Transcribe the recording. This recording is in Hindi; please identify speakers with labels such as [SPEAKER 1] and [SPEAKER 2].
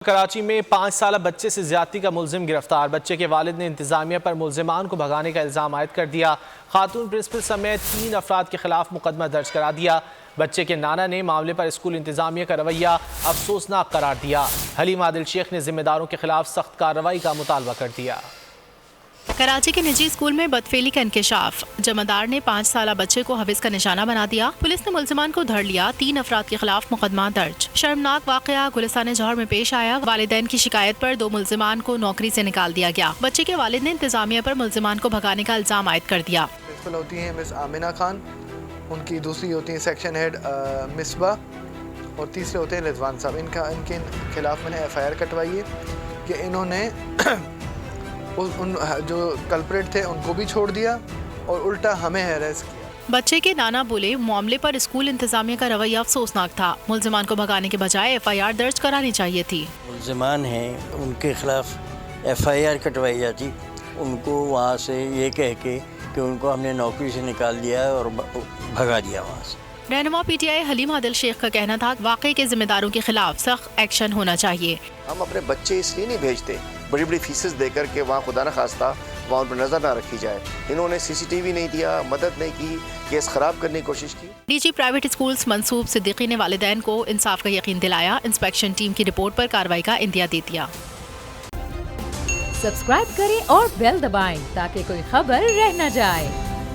[SPEAKER 1] कराची में 5 साल बच्चे से ज्यादती का मुलजिम गिरफ्तार। बच्चे के वालिद ने इंतजामिया पर मुलजिमान को भगाने का इल्जाम आयद कर दिया। खातून प्रिंसिपल समेत 3 अफराद के खिलाफ मुकदमा दर्ज करा दिया। बच्चे के नाना ने मामले पर स्कूल इंतजामिया का रवैया अफसोसनाक करार दिया। हलीम आदिल शेख ने जिम्मेदारों के खिलाफ सख्त कार्रवाई का मुतालबा कर दिया।
[SPEAKER 2] कराची के निजी स्कूल में बदफेली का इंकशाफ। जमादार ने 5 साल बच्चे को हविस का निशाना बना दिया। पुलिस ने मुलजिमान को धर लिया। 3 अफराद के खिलाफ मुकदमा दर्ज। शर्मनाक वाकया गुलिस्तान जौहर में पेश आया। वालिदैन की शिकायत पर 2 मुलजिमान को नौकरी से निकाल दिया गया। बच्चे के वालिद ने इंतजामिया पर मुलजिमान को भगाने का इल्जाम आयद कर दिया।
[SPEAKER 3] प्रिंसिपल होती हैं मिस आमिना खान, उनकी दूसरी होती है सेक्शन हेड मिसबा और तीसरे होते हैं रिजवान साहब। इनके खिलाफ मैंने FIR कटवाई है कि इन्होंने उन जो कल्प्रेट थे उनको भी छोड़ दिया और उल्टा हमें अरेस्ट किया।
[SPEAKER 2] बच्चे के नाना बोले मामले पर स्कूल इंतजामिया का रवैया अफसोसनाक था। मुलजिमान को भगाने के बजाय FIR दर्ज करानी चाहिए थी।
[SPEAKER 4] मुलजिमान हैं उनके खिलाफ FIR कटवाई जाती, उनको वहाँ से ये कह के कि उनको हमने नौकरी से निकाल दिया और भगा दिया वहाँ से।
[SPEAKER 2] रहनुमा PTI हलीम आदिल शेख का कहना था वाकई के जिम्मेदारों के खिलाफ सख्त एक्शन होना चाहिए।
[SPEAKER 5] हम अपने बच्चे इसलिए नहीं भेजते बड़ी बड़ी फीसेस देकर के वहाँ खुदा न खास्ता वहाँ उन पर नजर ना रखी जाए। इन्होंने CCTV नहीं दिया, मदद नहीं की, केस खराब करने की कोशिश की।
[SPEAKER 2] DG प्राइवेट स्कूल्स मंसूब सिद्दीकी ने वालिदैन को इंसाफ का यकीन दिलाया। इंस्पेक्शन टीम की रिपोर्ट पर कार्रवाई का इंदिया दे दिया।
[SPEAKER 6] सब्सक्राइब करें और बेल दबाएं ताकि कोई खबर रह न जाए।